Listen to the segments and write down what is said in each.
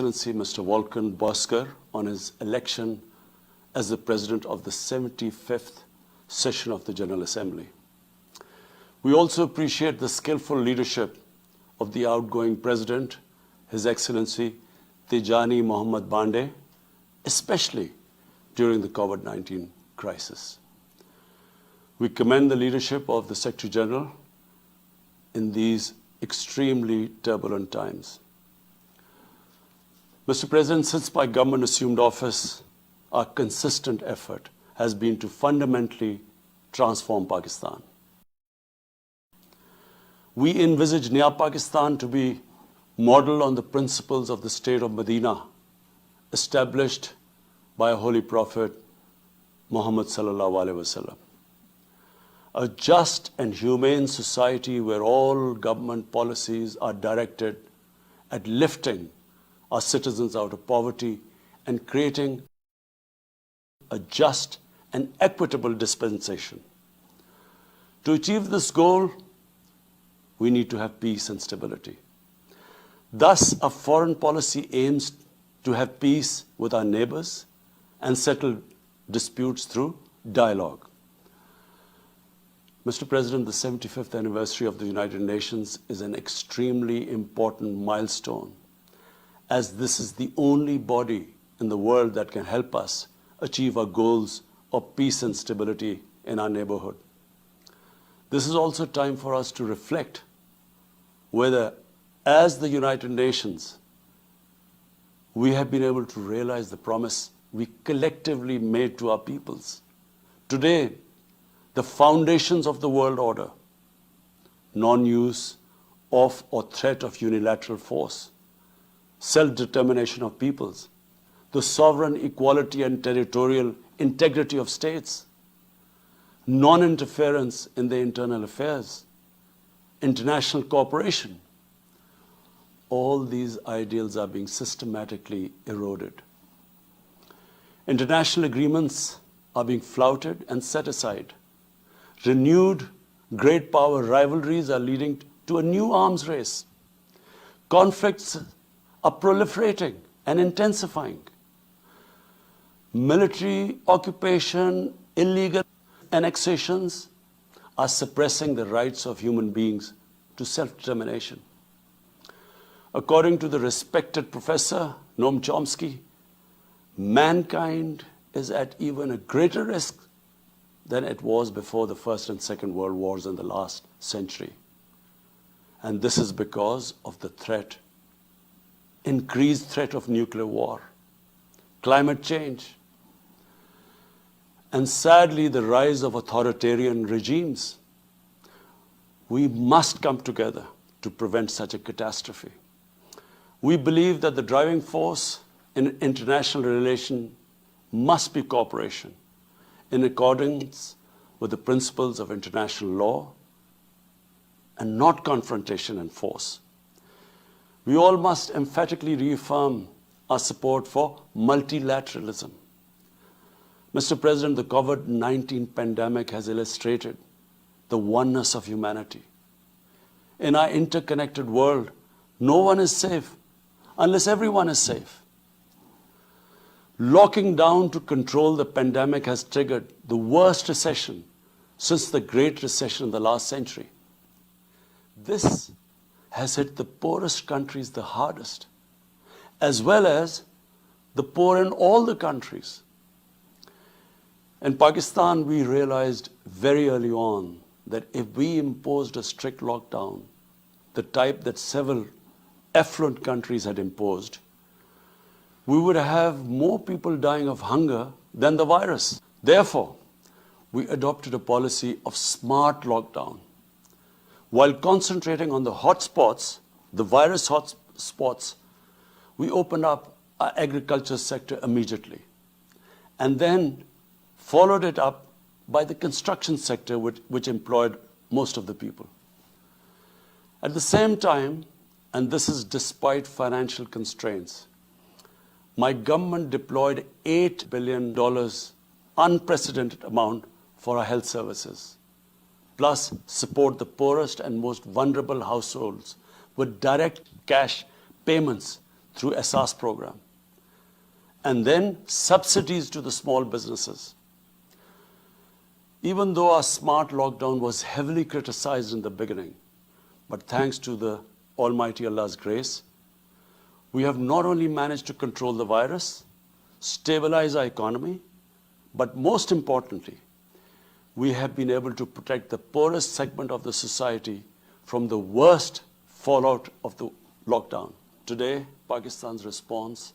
Excellency Mr. Volkan Bozkır on his election as the President of the 75th session of the General Assembly. We also appreciate the skillful leadership of the outgoing President, His Excellency Tijani Mohammad Bande, especially during the COVID-19 crisis. We commend the leadership of the Secretary General in these extremely turbulent times. Mr. President, since my government assumed office, our consistent effort has been to fundamentally transform Pakistan. We envisage Naya Pakistan to be modeled on the principles of the state of Medina, established by a holy prophet, Muhammad sallallahu alaihi wasallam. A just and humane society where all government policies are directed at lifting our citizens out of poverty and creating a just and equitable dispensation. To achieve this goal, we need to have peace and stability. Thus, our foreign policy aims to have peace with our neighbors and settle disputes through dialogue. Mr. President, the 75th anniversary of the United Nations is an extremely important milestone, as this is the only body in the world that can help us achieve our goals of peace and stability in our neighborhood. This is also time for us to reflect whether, as the United Nations, we have been able to realize the promise we collectively made to our peoples. Today, the foundations of the world order, non-use of or threat of unilateral force, self-determination of peoples, the sovereign equality and territorial integrity of states, non-interference in their internal affairs, international cooperation, all these ideals are being systematically eroded. International agreements are being flouted and set aside. Renewed great power rivalries are leading to a new arms race. Conflicts are proliferating and intensifying. Military occupation, illegal annexations are suppressing the rights of human beings to self-determination. According to the respected professor Noam Chomsky, mankind is at even a greater risk than it was before the First and Second World Wars in the last century. And this is because of the threat, increased threat of nuclear war, climate change, and sadly the rise of authoritarian regimes. We must come together to prevent such a catastrophe. We believe that the driving force in international relations must be cooperation, in accordance with the principles of international law and not confrontation and force. We all must emphatically reaffirm our support for multilateralism. Mr. President, the COVID-19 pandemic has illustrated the oneness of humanity. In our interconnected world, no one is safe unless everyone is safe. Locking down to control the pandemic has triggered the worst recession since the Great Recession in the last century. This has hit the poorest countries the hardest, as well as the poor in all the countries. In Pakistan, we realized very early on that if we imposed a strict lockdown, the type that several affluent countries had imposed, we would have more people dying of hunger than the virus. Therefore, we adopted a policy of smart lockdown. While concentrating on the hotspots, the virus hotspots, we opened up our agriculture sector immediately, and then followed it up by the construction sector, which employed most of the people. At the same time, and this is despite financial constraints, my government deployed $8 billion, unprecedented amount, for our health services, plus support the poorest and most vulnerable households with direct cash payments through SARS program, and then subsidies to the small businesses. Even though our smart lockdown was heavily criticized in the beginning, but thanks to the Almighty Allah's grace, we have not only managed to control the virus, stabilize our economy, but most importantly, we have been able to protect the poorest segment of the society from the worst fallout of the lockdown. Today, Pakistan's response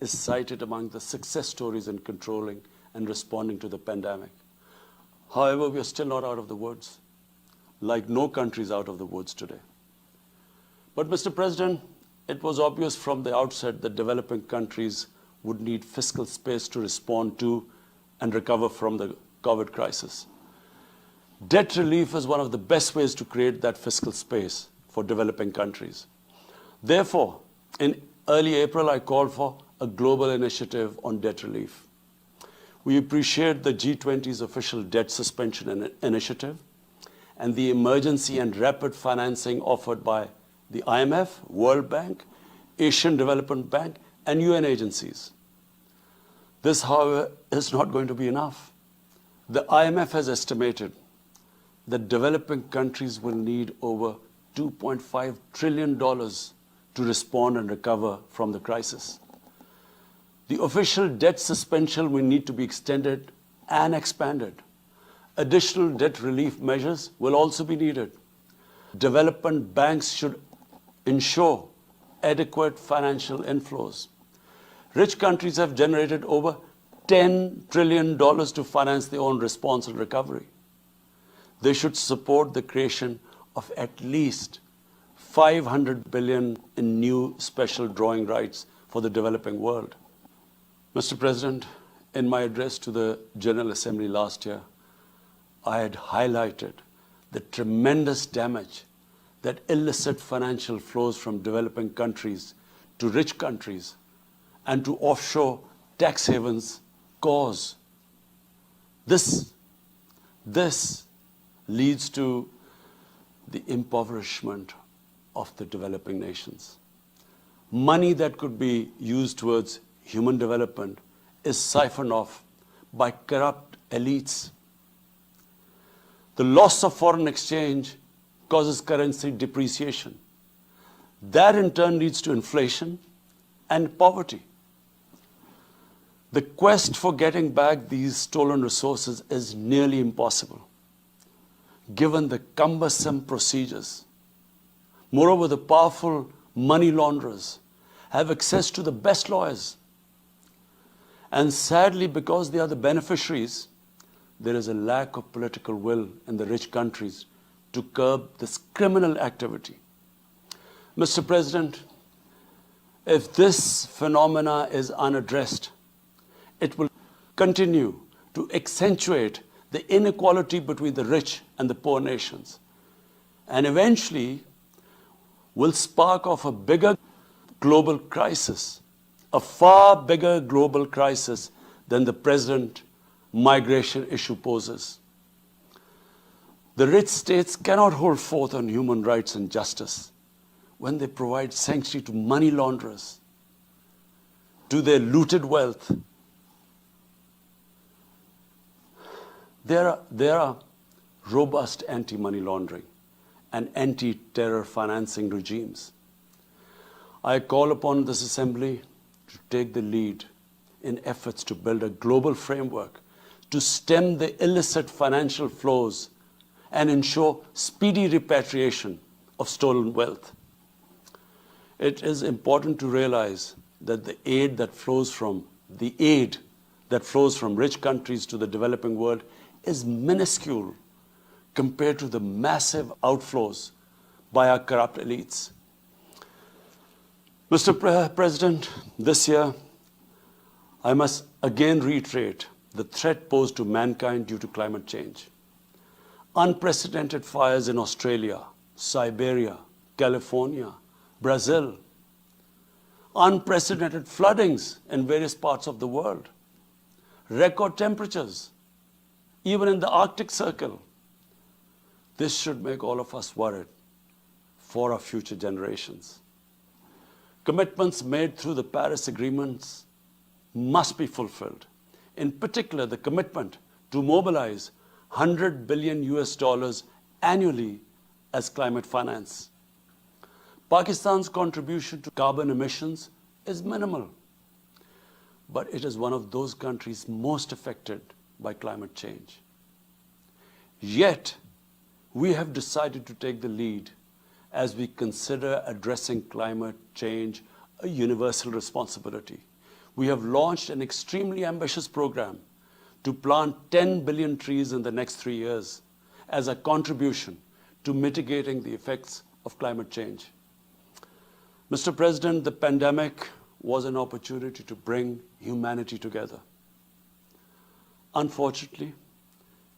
is cited among the success stories in controlling and responding to the pandemic. However, we are still not out of the woods, like no country is out of the woods today. But Mr. President, it was obvious from the outset that developing countries would need fiscal space to respond to and recover from the COVID crisis. Debt relief is one of the best ways to create that fiscal space for developing countries. Therefore, in early April, I called for a global initiative on debt relief. We appreciate the G20's official debt suspension initiative and the emergency and rapid financing offered by the IMF, World Bank, Asian Development Bank, and UN agencies. This, however, is not going to be enough. The IMF has estimated that developing countries will need over $2.5 trillion to respond and recover from the crisis. The official debt suspension will need to be extended and expanded. Additional debt relief measures will also be needed. Development banks should ensure adequate financial inflows. Rich countries have generated over $10 trillion to finance their own response and recovery. They should support the creation of at least $500 billion in new special drawing rights for the developing world. Mr. President, in my address to the General Assembly last year, I had highlighted the tremendous damage that illicit financial flows from developing countries to rich countries and to offshore tax havens cause. This leads to the impoverishment of the developing nations. Money that could be used towards human development is siphoned off by corrupt elites. The loss of foreign exchange causes currency depreciation. That in turn leads to inflation and poverty. The quest for getting back these stolen resources is nearly impossible, given the cumbersome procedures. Moreover, the powerful money launderers have access to the best lawyers. And sadly, because they are the beneficiaries, there is a lack of political will in the rich countries to curb this criminal activity. Mr. President, if this phenomena is unaddressed, it will continue to accentuate the inequality between the rich and the poor nations, and eventually will spark off a bigger global crisis, a far bigger global crisis than the present migration issue poses. The rich states cannot hold forth on human rights and justice when they provide sanctuary to money launderers, to their looted wealth. There are robust anti-money laundering and anti-terror financing regimes. I call upon this Assembly to take the lead in efforts to build a global framework to stem the illicit financial flows and ensure speedy repatriation of stolen wealth. It is important to realize that the aid that flows from rich countries to the developing world is minuscule compared to the massive outflows by our corrupt elites. Mr. President, this year, I must again reiterate the threat posed to mankind due to climate change. Unprecedented fires in Australia, Siberia, California, Brazil. Unprecedented floodings in various parts of the world. Record temperatures, even in the Arctic Circle. This should make all of us worried for our future generations. Commitments made through the Paris agreements must be fulfilled. In particular, the commitment to mobilize 100 billion US dollars annually as climate finance. Pakistan's contribution to carbon emissions is minimal, but it is one of those countries most affected by climate change. Yet, we have decided to take the lead as we consider addressing climate change a universal responsibility. We have launched an extremely ambitious program to plant 10 billion trees in the next 3 years as a contribution to mitigating the effects of climate change. Mr. President, the pandemic was an opportunity to bring humanity together. Unfortunately,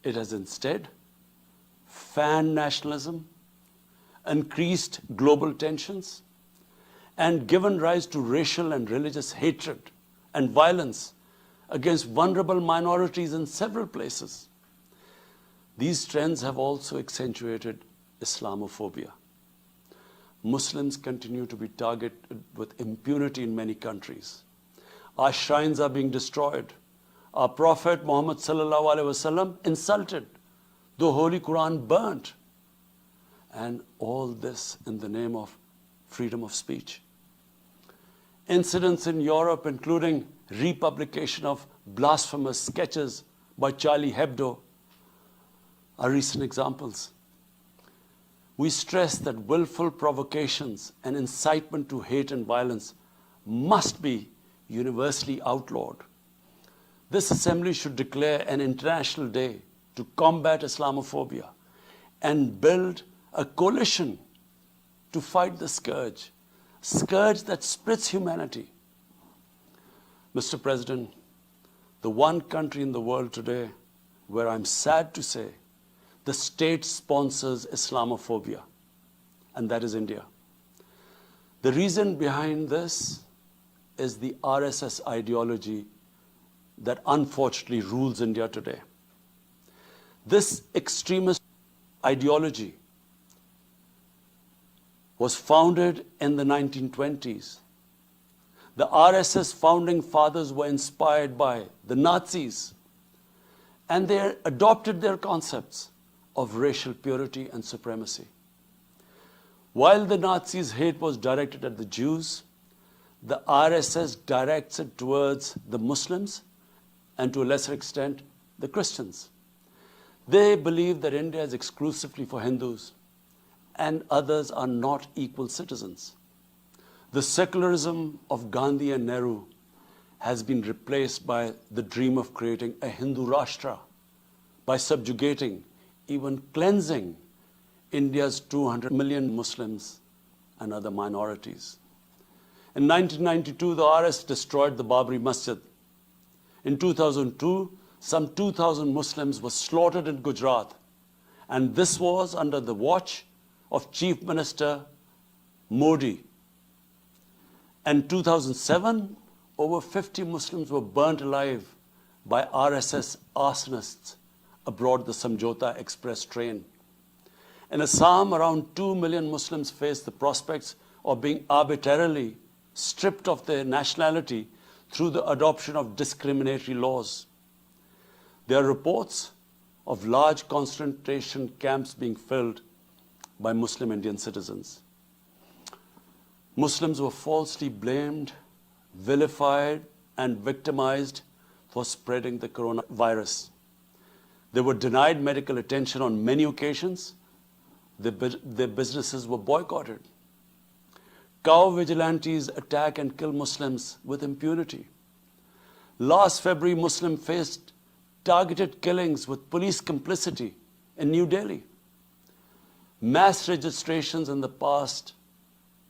it has instead fanned nationalism, increased global tensions, and given rise to racial and religious hatred and violence against vulnerable minorities in several places. These trends have also accentuated Islamophobia. Muslims continue to be targeted with impunity in many countries. Our shrines are being destroyed. Our Prophet Muhammad sallallahu alaihi wasallam insulted. The Holy Quran burnt. And all this in the name of freedom of speech. Incidents in Europe, including republication of blasphemous sketches by Charlie Hebdo, are recent examples. We stress that willful provocations and incitement to hate and violence must be universally outlawed. This assembly should declare an international day to combat Islamophobia and build a coalition to fight the scourge that splits humanity. Mr. President, the one country in the world today where I'm sad to say the state sponsors Islamophobia, and that is India. The reason behind this is the RSS ideology that unfortunately rules India today. This extremist ideology was founded in the 1920s. The RSS founding fathers were inspired by the Nazis, and they adopted their concepts of racial purity and supremacy. While the Nazis' hate was directed at the Jews, the RSS directs it towards the Muslims and to a lesser extent, the Christians. They believe that India is exclusively for Hindus and others are not equal citizens. The secularism of Gandhi and Nehru has been replaced by the dream of creating a Hindu Rashtra by subjugating, even cleansing, India's 200 million Muslims and other minorities. In 1992, the RS destroyed the Babri Masjid. In 2002, some 2,000 Muslims were slaughtered in Gujarat, and this was under the watch of Chief Minister Modi. In 2007, over 50 Muslims were burnt alive by RSS arsonists aboard the Samjhota Express train. In Assam, around 2 million Muslims face the prospects of being arbitrarily stripped of their nationality through the adoption of discriminatory laws. There are reports of large concentration camps being filled by Muslim Indian citizens. Muslims were falsely blamed, vilified, and victimized for spreading the coronavirus. They were denied medical attention on many occasions. Their businesses were boycotted. Cow vigilantes attack and kill Muslims with impunity. Last February, Muslims faced targeted killings with police complicity in New Delhi. Mass registrations in the past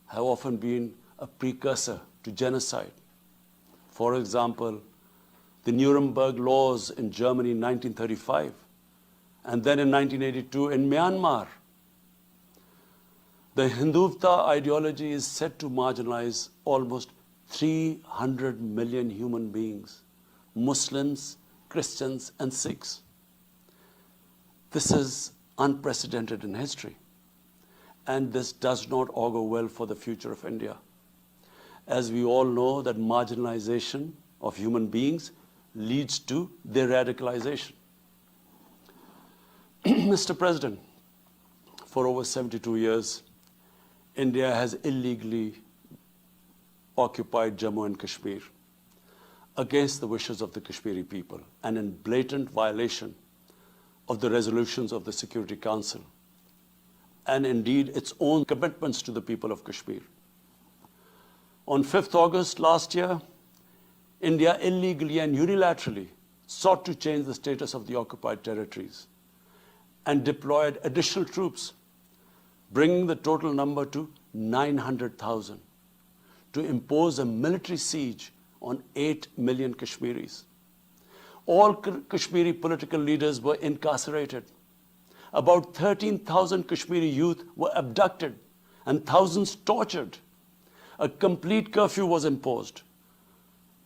have often been a precursor to genocide. For example, the Nuremberg laws in Germany in 1935, and then in 1982 in Myanmar. The Hindutva ideology is set to marginalize almost 300 million human beings, Muslims, Christians, and Sikhs. This is unprecedented in history, and this does not augur well for the future of India. as we all know that marginalization of human beings leads to their radicalization. Mr. President, for over 72 years, India has illegally occupied Jammu and Kashmir against the wishes of the Kashmiri people and in blatant violation of the resolutions of the Security Council and indeed its own commitments to the people of Kashmir. On 5th August last year, India illegally and unilaterally sought to change the status of the occupied territories and deployed additional troops, bringing the total number to 900,000, to impose a military siege on 8 million Kashmiris. All Kashmiri political leaders were incarcerated. About 13,000 Kashmiri youth were abducted and thousands tortured. A complete curfew was imposed,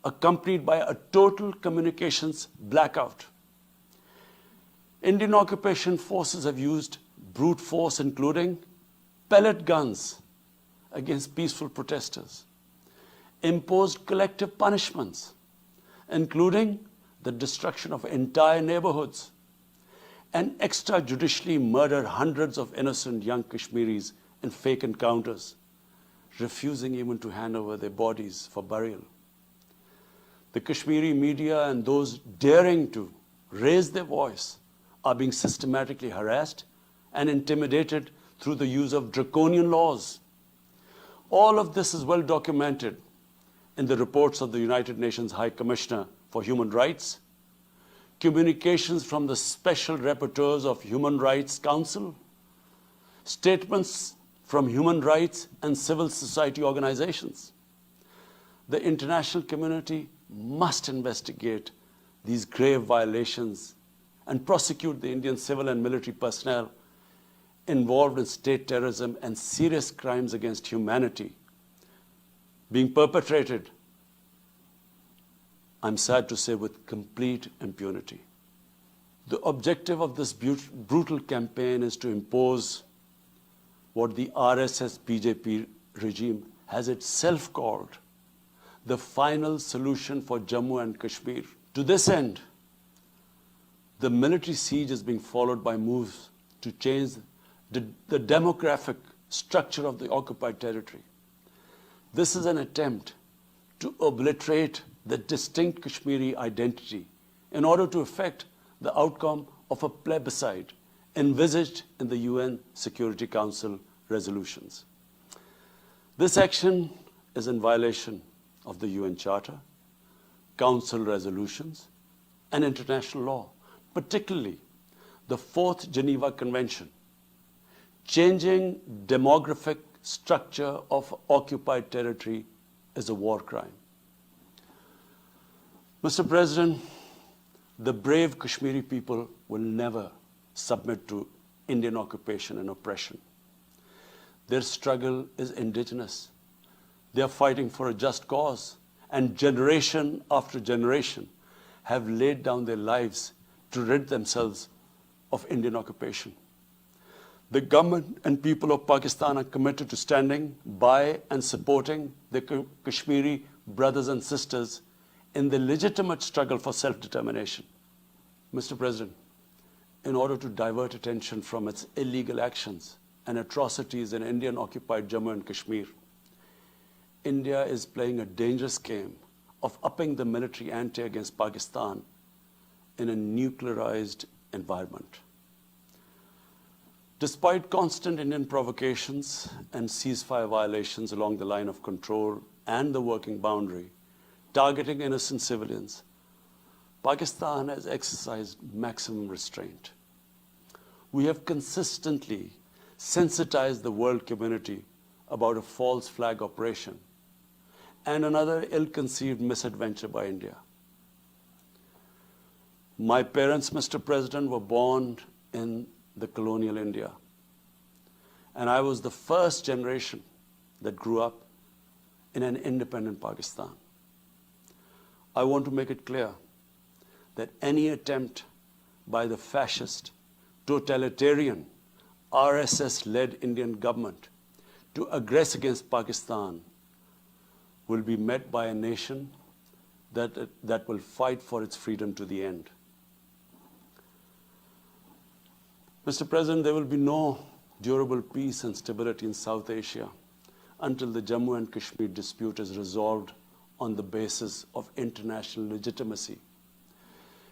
accompanied by a total communications blackout. Indian occupation forces have used brute force, including pellet guns against peaceful protesters, imposed collective punishments, including the destruction of entire neighborhoods, and extrajudicially murdered hundreds of innocent young Kashmiris in fake encounters, refusing even to hand over their bodies for burial. The Kashmiri media and those daring to raise their voice are being systematically harassed and intimidated through the use of draconian laws. All of this is well documented in the reports of the United Nations High Commissioner for Human Rights, communications from the Special Rapporteurs of Human Rights Council, statements from human rights and civil society organizations. The international community must investigate these grave violations and prosecute the Indian civil and military personnel involved in state terrorism and serious crimes against humanity being perpetrated, I'm sad to say, with complete impunity. The objective of this brutal campaign is to impose what the RSS-BJP regime has itself called the final solution for Jammu and Kashmir. To this end, the military siege is being followed by moves to change the demographic structure of the occupied territory. This is an attempt to obliterate the distinct Kashmiri identity in order to effect the outcome of a plebiscite envisaged in the UN Security Council resolutions. This action is in violation of the UN Charter, Council resolutions, and international law, particularly the 4th Geneva Convention. Changing demographic structure of occupied territory is a war crime. Mr. President, the brave Kashmiri people will never submit to Indian occupation and oppression. Their struggle is indigenous. They are fighting for a just cause, and generation after generation have laid down their lives to rid themselves of Indian occupation. The government and people of Pakistan are committed to standing by and supporting the Kashmiri brothers and sisters in the legitimate struggle for self-determination. Mr. President, in order to divert attention from its illegal actions and atrocities in Indian-occupied Jammu and Kashmir, India is playing a dangerous game of upping the military ante against Pakistan in a nuclearized environment. Despite constant Indian provocations and ceasefire violations along the line of control and the working boundary, targeting innocent civilians, Pakistan has exercised maximum restraint. We have consistently sensitized the world community about a false flag operation and another ill-conceived misadventure by India. My parents, Mr. President, were born in the colonial India, and I was the first generation that grew up in an independent Pakistan. I want to make it clear that any attempt by the fascist, totalitarian, RSS-led Indian government to aggress against Pakistan will be met by a nation that will fight for its freedom to the end. Mr. President, there will be no durable peace and stability in South Asia until the Jammu and Kashmir dispute is resolved on the basis of international legitimacy.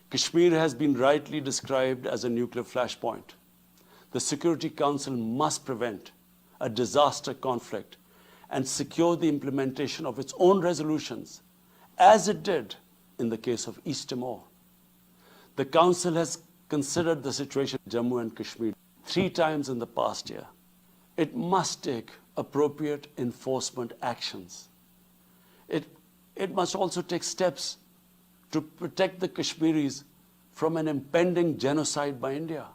Kashmir has been rightly described as a nuclear flashpoint. The Security Council must prevent a disaster conflict and secure the implementation of its own resolutions, as it did in the case of East Timor. The Council has considered the situation in Jammu and Kashmir 3 times in the past year. It must take appropriate enforcement actions. It must also take steps to protect the Kashmiris from an impending genocide by India.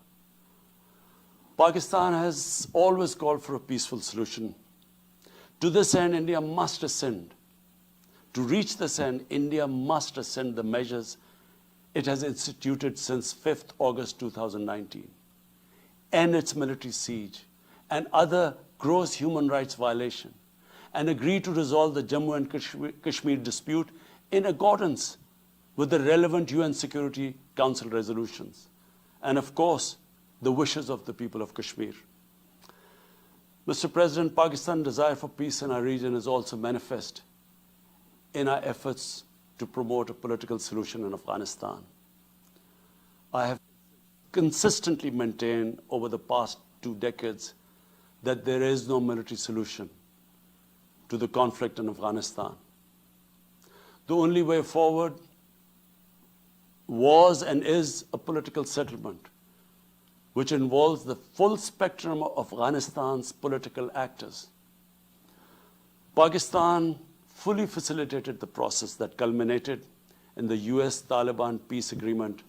Pakistan has always called for a peaceful solution. To this end, India must rescind. To reach this end, India must rescind the measures it has instituted since 5th August 2019, end its military siege and other gross human rights violations, and agree to resolve the Jammu and Kashmir dispute in accordance with the relevant UN Security Council resolutions, and of course, the wishes of the people of Kashmir. Mr. President, Pakistan's desire for peace in our region is also manifest in our efforts to promote a political solution in Afghanistan. I have consistently maintained over the past 2 decades that there is no military solution to the conflict in Afghanistan. The only way forward was and is a political settlement, which involves the full spectrum of Afghanistan's political actors. Pakistan fully facilitated the process that culminated in the US-Taliban peace agreement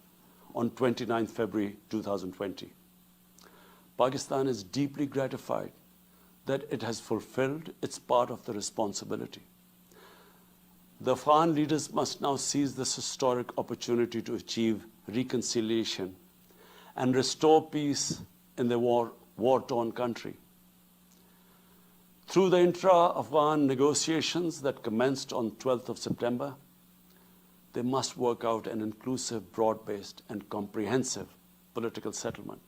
on 29 February 2020. Pakistan is deeply gratified that it has fulfilled its part of the responsibility. The Afghan leaders must now seize this historic opportunity to achieve reconciliation and restore peace in the war-torn country. Through the intra-Afghan negotiations that commenced on 12th of September, they must work out an inclusive, broad-based, and comprehensive political settlement.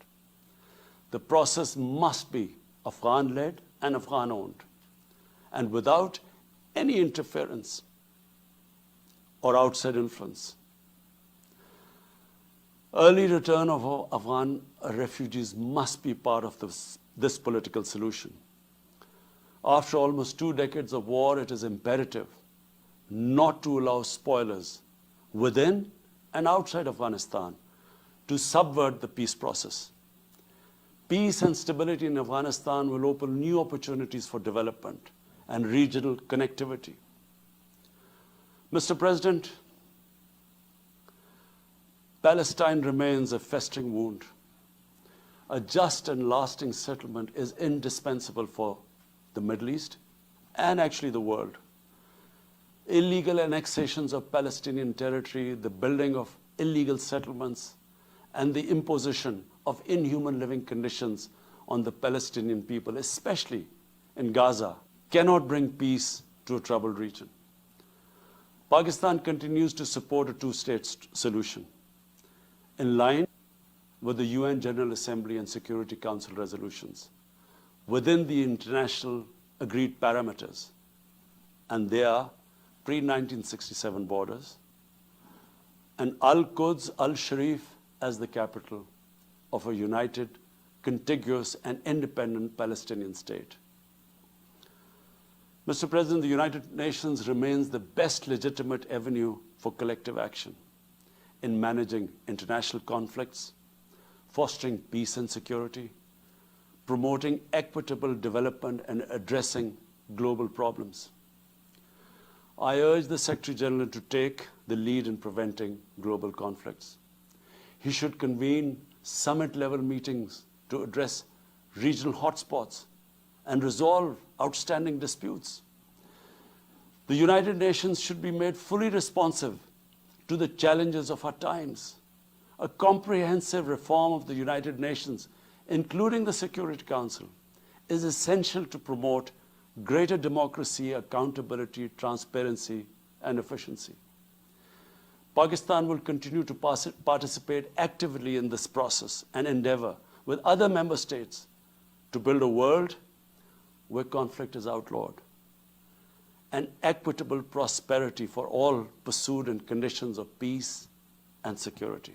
The process must be Afghan-led and Afghan-owned, and without any interference or outside influence. Early return of Afghan refugees must be part of this political solution. After almost 2 decades of war, it is imperative not to allow spoilers within and outside Afghanistan to subvert the peace process. Peace and stability in Afghanistan will open new opportunities for development and regional connectivity. Mr. President, Palestine remains a festering wound. A just and lasting settlement is indispensable for the Middle East and actually the world. Illegal annexations of Palestinian territory, the building of illegal settlements, and the imposition of inhuman living conditions on the Palestinian people, especially in Gaza, cannot bring peace to a troubled region. Pakistan continues to support a 2-state solution in line with the UN General Assembly and Security Council resolutions within the international agreed parameters, and they are pre-1967 borders, and Al-Quds, Al-Sharif as the capital of a united, contiguous, and independent Palestinian state. Mr. President, the United Nations remains the best legitimate avenue for collective action in managing international conflicts, fostering peace and security, promoting equitable development, and addressing global problems. I urge the Secretary General to take the lead in preventing global conflicts. He should convene summit-level meetings to address regional hotspots and resolve outstanding disputes. The United Nations should be made fully responsive to the challenges of our times. A comprehensive reform of the United Nations, including the Security Council, is essential to promote greater democracy, accountability, transparency, and efficiency. Pakistan will continue to participate actively in this process and endeavor with other member states to build a world where conflict is outlawed and equitable prosperity for all pursued in conditions of peace and security.